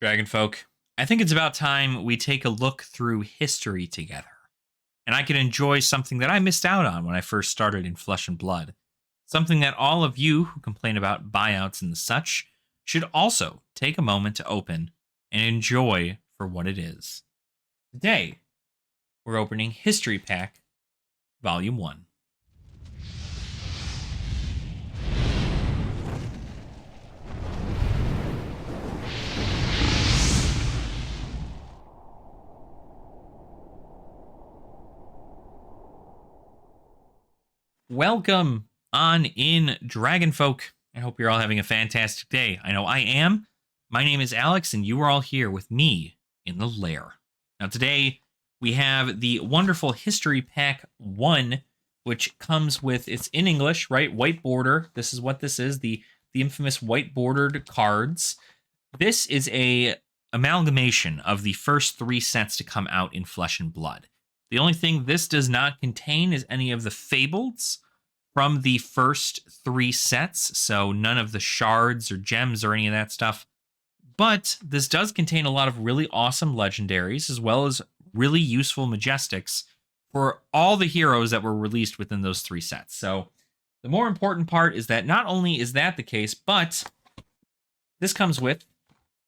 Dragonfolk, I think it's about time we take a look through history together. And I can enjoy something that I missed out on when I first started in Flesh and Blood. Something that all of you who complain about buyouts and such should also take a moment to open and enjoy for what it is. Today, we're opening History Pack Volume 1. Welcome on in, Dragonfolk. I hope you're all having a fantastic day. I know I am. My name is Alex, and you are all here with me in the lair. Now, today we have the wonderful History Pack 1, which comes with, it's in English, right? White border. This is what this is, the infamous white bordered cards. This is a amalgamation of the first 3 sets to come out in Flesh and Blood. The only thing this does not contain is any of the fables from the first 3 sets, so none of the shards or gems or any of that stuff. But this does contain a lot of really awesome legendaries, as well as really useful majestics for all the heroes that were released within those 3 sets. So the more important part is that not only is that the case, but this comes with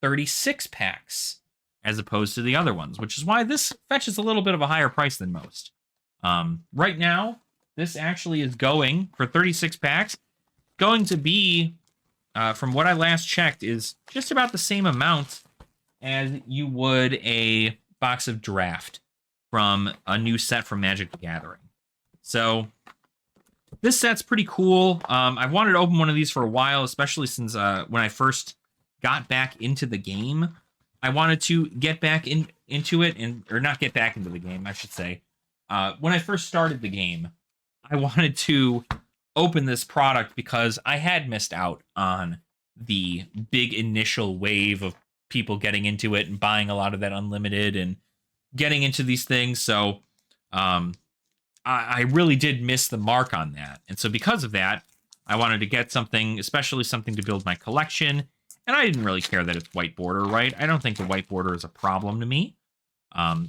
36 packs as opposed to the other ones, which is why this fetches a little bit of a higher price than most. Right now, this actually is going, for 36 packs, going to be, from what I last checked, is just about the same amount as you would a box of draft from a new set from Magic the Gathering. So this set's pretty cool. I've wanted to open one of these for a while, especially since when I first got back into the game. I wanted to get back into it, or not get back into the game, I should say. When I first started the game, I wanted to open this product because I had missed out on the big initial wave of people getting into it and buying a lot of that unlimited and getting into these things. So I really did miss the mark on that. And so because of that, I wanted to get something, especially something to build my collection. And I didn't really care that it's white border, right? I don't think the white border is a problem to me.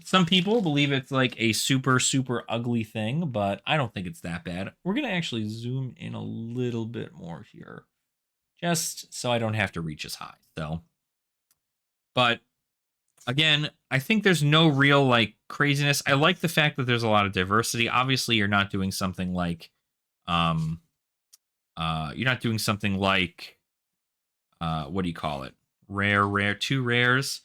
Some people believe it's like a super, super ugly thing, but I don't think it's that bad. We're going to actually zoom in a little bit more here, just so I don't have to reach as high. So, but again, I think there's no real like craziness. I like the fact that there's a lot of diversity. Obviously, you're not doing something like, what do you call it? Rare, 2 rares,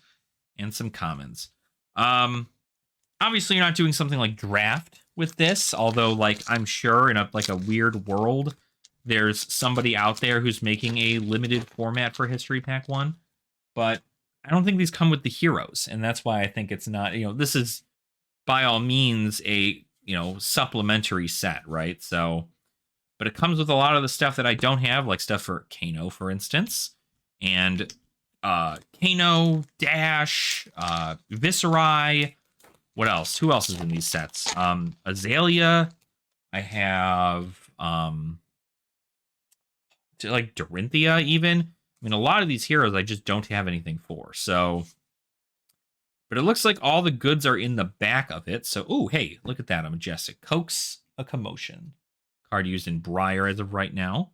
and some commons. Obviously, you're not doing something like draft with this, although, like, I'm sure in a weird world, there's somebody out there who's making a limited format for History Pack 1. But I don't think these come with the heroes, and that's why I think it's not, this is by all means a, supplementary set, right? So, but it comes with a lot of the stuff that I don't have, like stuff for Kano, for instance. And Kano, Dash, Viserai. What else? Who else is in these sets? Azalea. I have Dorinthia even. I mean, a lot of these heroes I just don't have anything for. So, but it looks like all the goods are in the back of it. So, oh, hey, look at that. A Majestic. Coax a Commotion. Card used in Briar as of right now.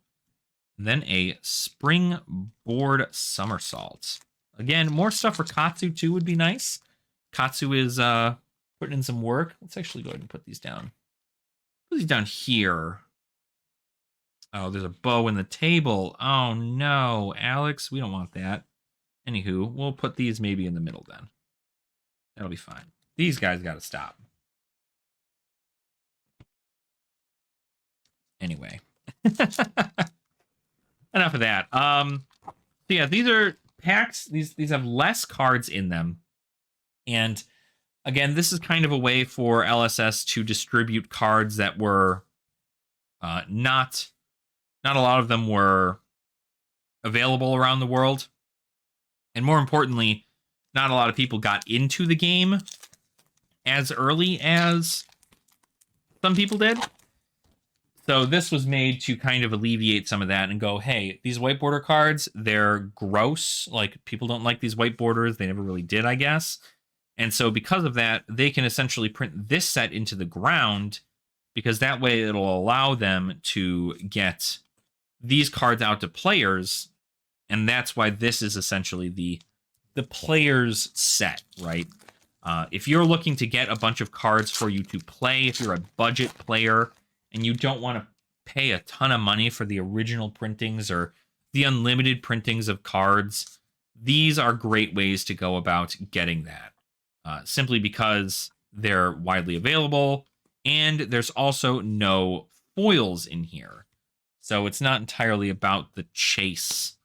And then a Springboard Somersault. Again, more stuff for Katsu too would be nice. Katsu is putting in some work. Let's actually go ahead and put these down. Put these down here. Oh, there's a bow in the table. Oh no, Alex, we don't want that. Anywho, we'll put these maybe in the middle then. That'll be fine. These guys got to stop. Anyway. Enough of that. So yeah, these are packs. These have less cards in them. And again, this is kind of a way for LSS to distribute cards that were not a lot of them were available around the world. And more importantly, not a lot of people got into the game as early as some people did. So this was made to kind of alleviate some of that and go, hey, these white border cards, they're gross. Like, people don't like these white borders. They never really did, I guess. And so because of that, they can essentially print this set into the ground, because that way it'll allow them to get these cards out to players. And that's why this is essentially the players set, right? If you're looking to get a bunch of cards for you to play, if you're a budget player and you don't want to pay a ton of money for the original printings or the unlimited printings of cards, these are great ways to go about getting that. Simply because they're widely available, and there's also no foils in here. So it's not entirely about the chase.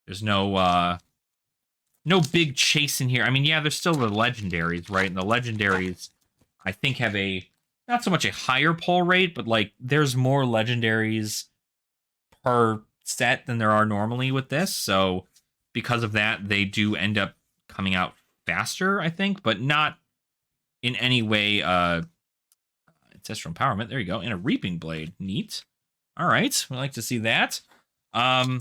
There's no big chase in here. I mean, yeah, there's still the legendaries, right? And the legendaries, I think, have not so much a higher pull rate, but like there's more legendaries per set than there are normally with this. So because of that, they do end up coming out faster, I think, but not in any way. It says from empowerment. There you go. And a reaping blade. Neat. All right. We like to see that. Oh,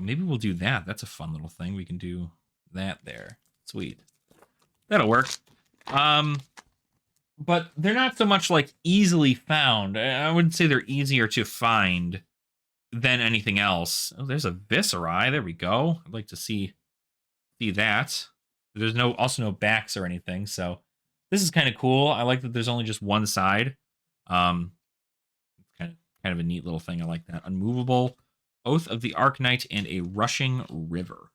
maybe we'll do that. That's a fun little thing. We can do that there. Sweet. That'll work. But they're not so much like easily found. I wouldn't say they're easier to find than anything else. Oh, there's a Visceri. There we go. I'd like to see that. There's also no backs or anything, so this is kind of cool. I like that there's only just one side. Kind of a neat little thing. I like that. Unmovable, Oath of the Arcanite, and a Rushing River.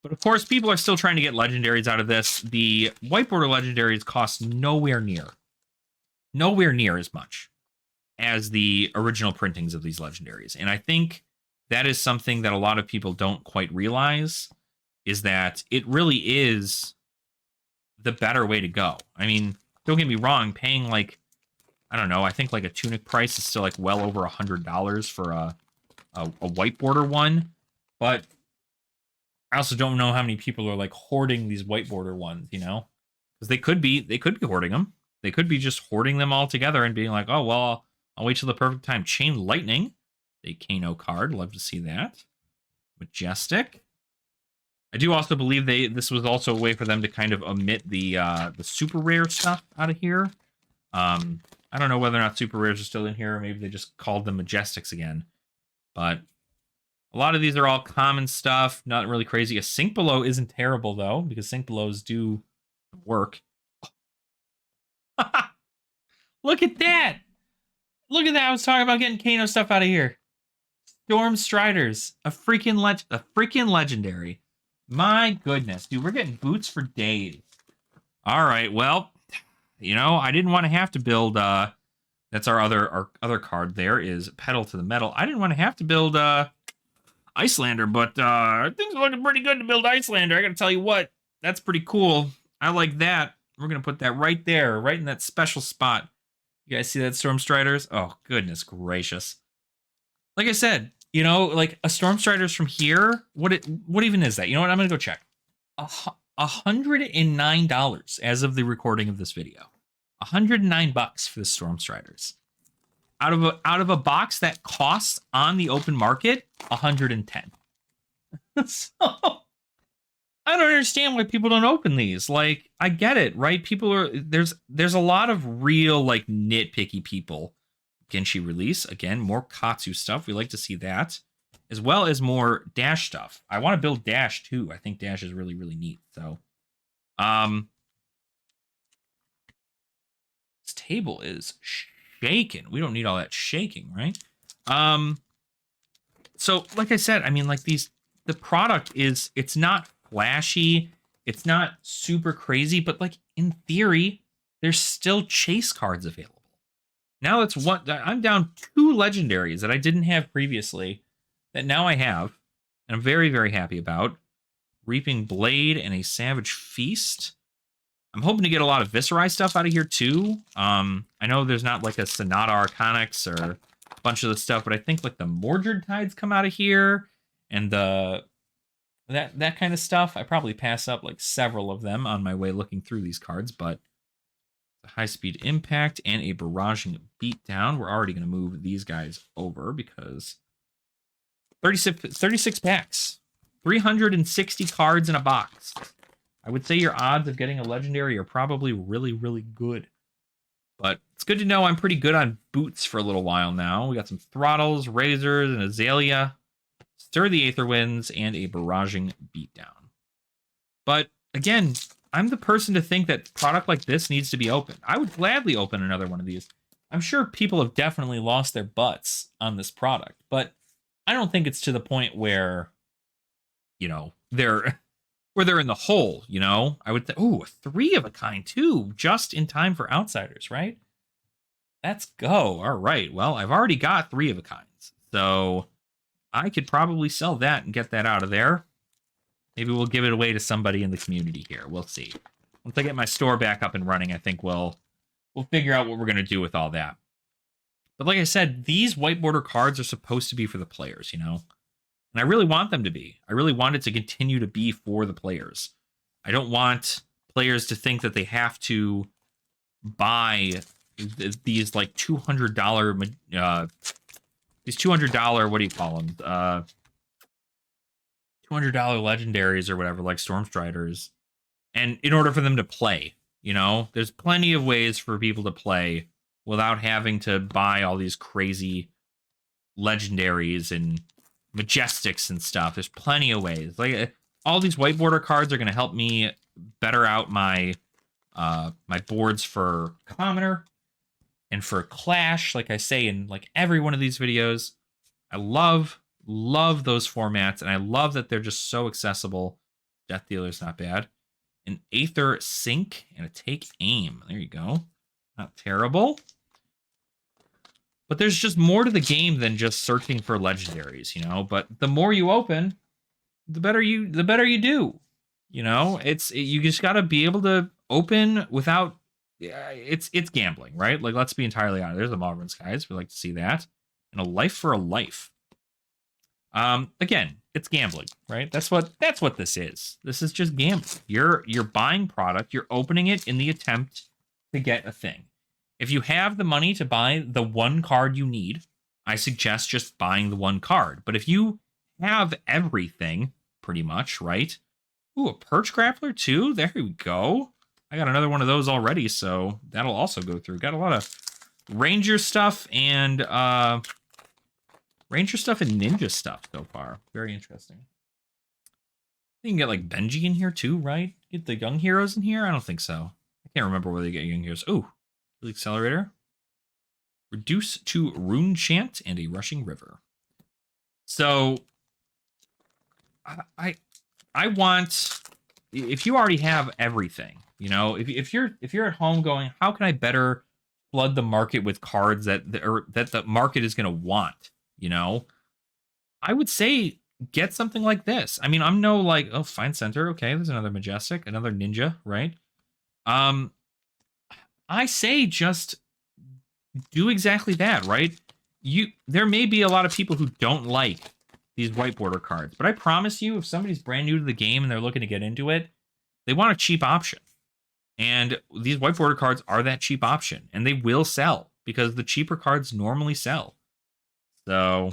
But of course, people are still trying to get legendaries out of this. The white border legendaries cost nowhere near as much as the original printings of these legendaries. And I think that is something that a lot of people don't quite realize, is that it really is the better way to go. I mean, don't get me wrong, paying like, I don't know, I think like a tunic price is still like well over $100 for a white border one. But I also don't know how many people are like hoarding these white border ones, you know? Because they could be hoarding them. They could be just hoarding them all together and being like, oh, well, I'll wait till the perfect time. Chain Lightning, a Kano card. Love to see that. Majestic. I do also believe this was also a way for them to kind of omit the super rare stuff out of here. I don't know whether or not super rares are still in here, or maybe they just called them Majestics again. But a lot of these are all common stuff, not really crazy. A Sink Below isn't terrible, though, because Sink Belows do work. Look at that! Look at that! I was talking about getting Kano stuff out of here. Storm Striders, a freaking legendary. My goodness, dude, we're getting boots for days. All right, well, you know, I didn't want to have to build. That's our other card. There is Pedal to the Metal. I didn't want to have to build Icelander, but things are looking pretty good to build Icelander. I gotta tell you what, that's pretty cool. I like that. We're gonna put that right there, right in that special spot. You guys see that, Storm Striders? Oh, goodness gracious. Like I said, you know, like a Storm Striders from here, what even is that? You know what? I'm gonna go check. $109 as of the recording of this video. $109 for the Storm Striders. Out of a box that costs on the open market $110. So I don't understand why people don't open these. Like, I get it, right? There's a lot of real like nitpicky people. Genshi release, again, more Katsu stuff. We like to see that, as well as more Dash stuff. I want to build Dash too. I think Dash is really, really neat. So this table is shaking. We don't need all that shaking, right? So like I said, I mean, like the product it's not flashy, it's not super crazy, but like in theory, there's still chase cards available. Now I'm down 2 legendaries that I didn't have previously that now I have, and I'm very, very happy about. Reaping Blade and a Savage Feast. I'm hoping to get a lot of Visceri stuff out of here too. I know there's not like a Sonata Arcanix or a bunch of the stuff, but I think like the Mordred Tides come out of here, and that kind of stuff. I probably pass up like several of them on my way looking through these cards, but a high-speed impact, and a barraging beatdown. We're already going to move these guys over because 36 packs, 360 cards in a box. I would say your odds of getting a legendary are probably really, really good. But it's good to know I'm pretty good on boots for a little while now. We got some throttles, razors, an azalea, stir the aether winds, and a barraging beatdown. But again, I'm the person to think that product like this needs to be opened. I would gladly open another one of these. I'm sure people have definitely lost their butts on this product, but I don't think it's to the point where, you know, they're in the hole, you know? I would think, ooh, 3 of a kind too, just in time for outsiders, right? Let's go. All right. Well, I've already got 3 of a kinds, so I could probably sell that and get that out of there. Maybe we'll give it away to somebody in the community here. We'll see. Once I get my store back up and running, I think we'll figure out what we're going to do with all that. But like I said, these white border cards are supposed to be for the players, you know? And I really want them to be. I really want it to continue to be for the players. I don't want players to think that they have to buy these like $200 these $200, what do you call them? $200 legendaries or whatever, like Stormstriders. And in order for them to play, you know, there's plenty of ways for people to play without having to buy all these crazy legendaries and majestics and stuff. There's plenty of ways. Like all these white border cards are going to help me better out my my boards for Commoner and for Clash, like I say in like every one of these videos. I love those formats, and I love that they're just so accessible. Death Dealer's not bad. An Aether Sync and a Take Aim. There you go. Not terrible. But there's just more to the game than just searching for legendaries, you know? But the more you open, the better you do. You know, you just got to be able to open without it's gambling, right? Like, let's be entirely honest. There's the Malvern Skies. We like to see that. And a Life for a Life. Again, it's gambling, right? That's what this is. This is just gambling. You're buying product, you're opening it in the attempt to get a thing. If you have the money to buy the one card you need, I suggest just buying the one card. But if you have everything, pretty much, right? Ooh, a Perch Grappler too? There we go. I got another one of those already, so that'll also go through. Got a lot of Ranger stuff and Ninja stuff so far. Very interesting. You can get like Benji in here too, right? Get the young heroes in here? I don't think so. I can't remember where they get young heroes. Ooh, Accelerator. Reduce to Rune Chant and a Rushing River. So I want, if you already have everything, you know, if you're at home going, how can I better flood the market with cards that the market is going to want, you know? I would say get something like this. I mean, I'm no like, oh, Fine Center, okay, there's another Majestic, another Ninja, right? I say just do exactly that, right? There may be a lot of people who don't like these white border cards, but I promise you, if somebody's brand new to the game and they're looking to get into it, they want a cheap option. And these white border cards are that cheap option, and they will sell because the cheaper cards normally sell. So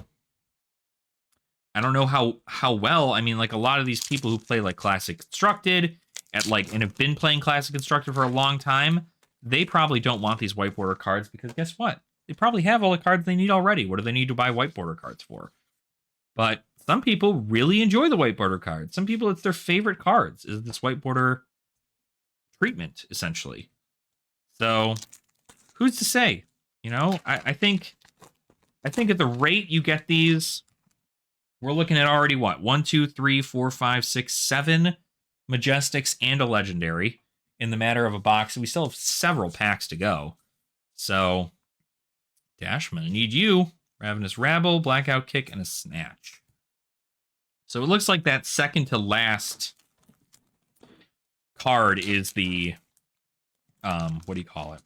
I don't know how well. I mean, like a lot of these people who play like Classic Constructed and have been playing Classic Constructed for a long time, they probably don't want these white border cards because guess what? They probably have all the cards they need already. What do they need to buy white border cards for? But some people really enjoy the white border cards. Some people, it's their favorite cards, is this white border treatment, essentially. So who's to say? You know, I think at the rate you get these, we're looking at already what? 1, 2, 3, 4, 5, 6, 7 Majestics and a Legendary in the matter of a box. We still have several packs to go. So, Dashman, I need you. Ravenous Rabble, Blackout Kick, and a Snatch. So it looks like that second to last card is the, what do you call it?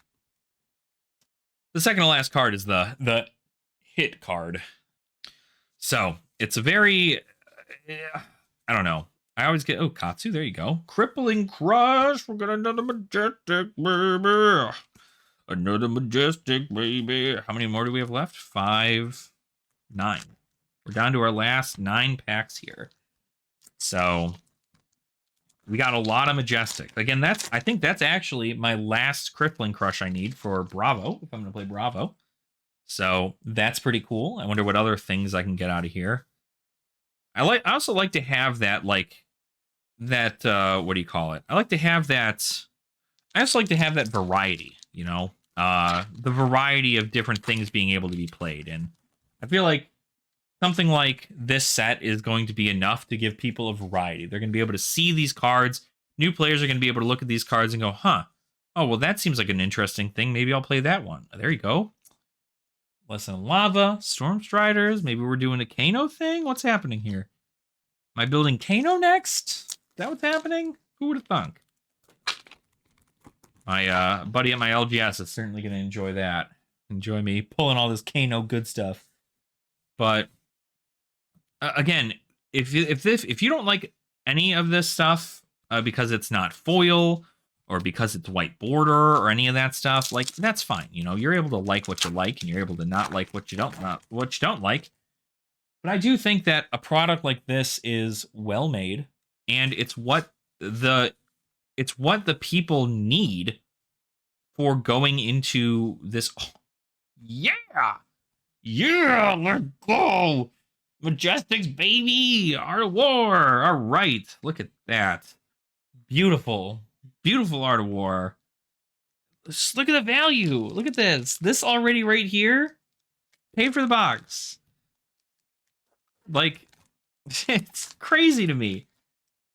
The second to last card is the hit card. So it's a very, I don't know. I always get, Katsu, there you go. Crippling Crush, we're gonna do the Majestic, baby. Another majestic, baby. How many more do we have left? 5, 9. We're down to our last 9 packs here. So we got a lot of majestic. Again, I think that's actually my last crippling crush I need for Bravo, if I'm going to play Bravo. So that's pretty cool. I wonder what other things I can get out of here. I also like to have that, like, that, what do you call it? I like to have that, I also like to have that variety, you know? The variety of different things being able to be played. And I feel like something like this set is going to be enough to give people a variety. They're going to be able to see these cards. New players are going to be able to look at these cards and go, huh, oh, well, that seems like an interesting thing. Maybe I'll play that one. There you go. Lesson of Lava, Storm Striders. Maybe we're doing a Kano thing? What's happening here? Am I building Kano next? Is that what's happening? Who would have thunk? My buddy at my LGS is certainly going to enjoy that. Enjoy me pulling all this Kano good stuff. But again, if you don't like any of this stuff because it's not foil or because it's white border or any of that stuff, like, that's fine. You know, you're able to like what you like and you're able to not like what you don't like. But I do think that a product like this is well made, and it's what the people need for going into this. Oh, yeah, let's go. Majestics, baby! Art of War! All right, look at that. Beautiful. Beautiful Art of War. Just look at the value. Look at this. This already right here, paid for the box. Like, it's crazy to me.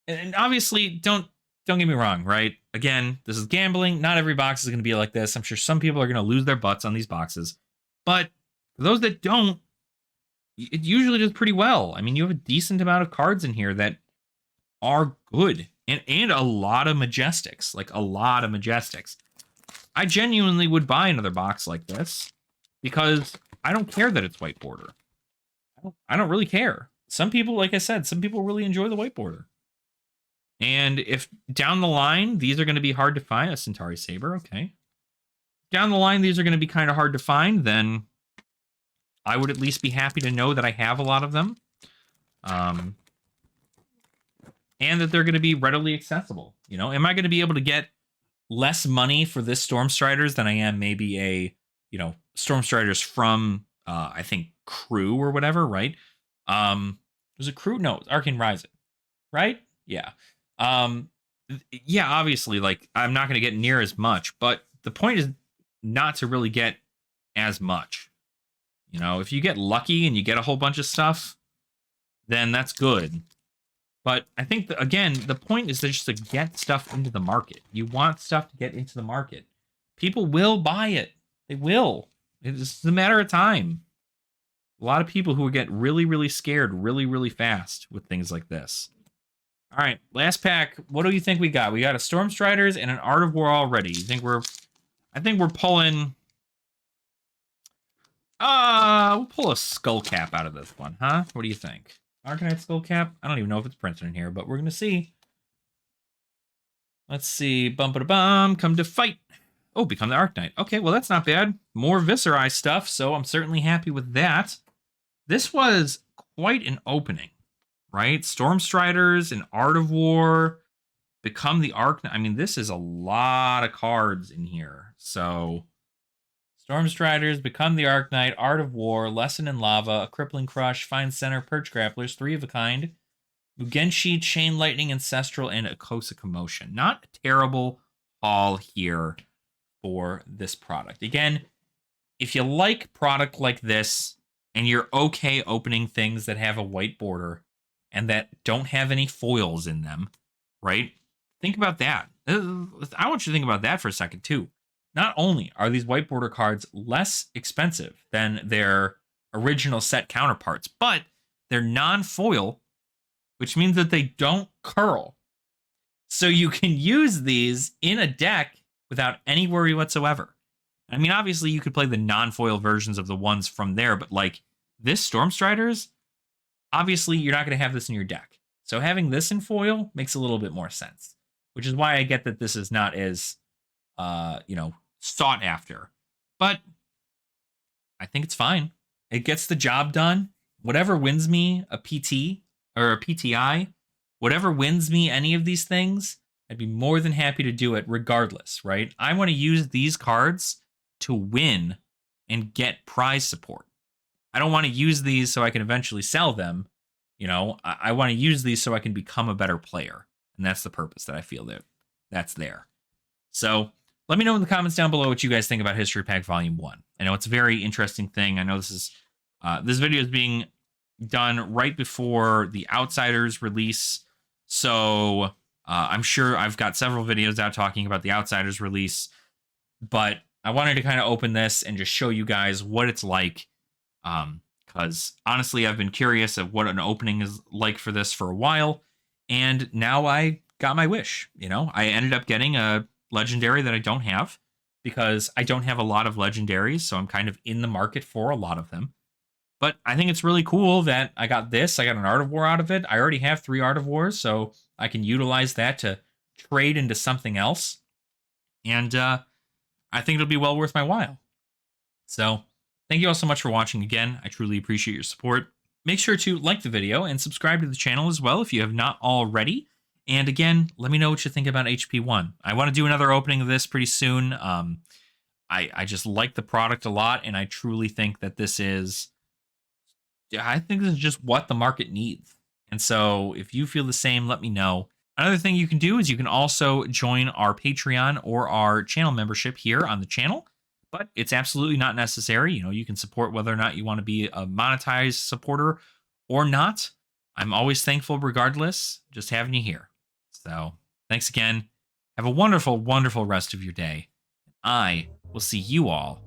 And obviously, don't get me wrong, right? Again, this is gambling. Not every box is going to be like this. I'm sure some people are going to lose their butts on these boxes. But for those that don't, it usually does pretty well. I mean, you have a decent amount of cards in here that are good. And a lot of Majestics. Like, a lot of Majestics. I genuinely would buy another box like this because I don't care that it's white border. I don't really care. Some people, like I said, some people really enjoy the white border. And if down the line, these are going to be hard to find, a Centauri Saber, okay. Down the line, these are going to be kind of hard to find, then I would at least be happy to know that I have a lot of them. And that they're going to be readily accessible. You know, am I going to be able to get less money for this Storm Striders than I am maybe a, you know, Storm Striders from, I think, Crew or whatever, right? Was it Crew? No, it's Arcane Rising, right? Yeah. Yeah, obviously, like, I'm not going to get near as much, but the point is not to really get as much. You know, if you get lucky and you get a whole bunch of stuff, then that's good. But I think, again, the point is just to get stuff into the market. You want stuff to get into the market. People will buy it. They will. It's a matter of time. A lot of people who get really, really scared really, really fast with things like this. All right, last pack. What do you think we got? We got a Storm Striders and an Art of War already. You think I think we're pulling... we'll pull a Skull Cap out of this one, huh? What do you think? Arcanite Skull Cap? I don't even know if it's printed in here, but we're going to see. Let's see. Bum-ba-da-bum. Come to fight. Oh, become the Arcanite. Okay, well, that's not bad. More Visceri stuff, so I'm certainly happy with that. This was quite an opening, right? Storm Striders and Art of War. Become the Arcanite. I mean, this is a lot of cards in here. So... Storm Striders, Become the Arcanite, Art of War, Lesson in Lava, A Crippling Crush, Fine Center, Perch Grapplers, 3 of a kind, Mugenshi, Chain Lightning, Ancestral, and Akosa Commotion. Not a terrible haul here for this product. Again, if you like product like this, and you're okay opening things that have a white border, and that don't have any foils in them, right? Think about that. I want you to think about that for a second, too. Not only are these white border cards less expensive than their original set counterparts, but they're non-foil, which means that they don't curl. So you can use these in a deck without any worry whatsoever. I mean, obviously, you could play the non-foil versions of the ones from there, but like this Storm Striders, obviously, you're not going to have this in your deck. So having this in foil makes a little bit more sense, which is why I get that this is not as, you know, sought after. But I think it's fine. It gets the job done. Whatever wins me a PT or a PTI, whatever wins me any of these things, I'd be more than happy to do it regardless, right? I want to use these cards to win and get prize support. I don't want to use these so I can eventually sell them. I want to use these so I can become a better player. And that's the purpose that I feel that that's there. So let me know in the comments down below what you guys think about History Pack Volume 1. I know it's a very interesting thing. I know this video is being done right before the Outsiders release. So I'm sure I've got several videos out talking about the Outsiders release. But I wanted to kind of open this and just show you guys what it's like. Because honestly, I've been curious of what an opening is like for this for a while. And now I got my wish. I ended up getting a legendary that I don't have because I don't have a lot of legendaries. So I'm kind of in the market for a lot of them. But I think it's really cool that I got this. I got an Art of War out of it. I already have 3 Art of Wars, so I can utilize that to trade into something else. And I think it'll be well worth my while. So thank you all so much for watching again. I truly appreciate your support. Make sure to like the video and subscribe to the channel as well if you have not already. And again, let me know what you think about HP1. I want to do another opening of this pretty soon. I just like the product a lot, and I truly think that this is just what the market needs. And so if you feel the same, let me know. Another thing you can do is you can also join our Patreon or our channel membership here on the channel, but it's absolutely not necessary. You can support whether or not you want to be a monetized supporter or not. I'm always thankful regardless, just having you here. So thanks again. Have a wonderful, wonderful rest of your day. I will see you all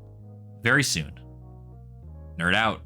very soon. Nerd out.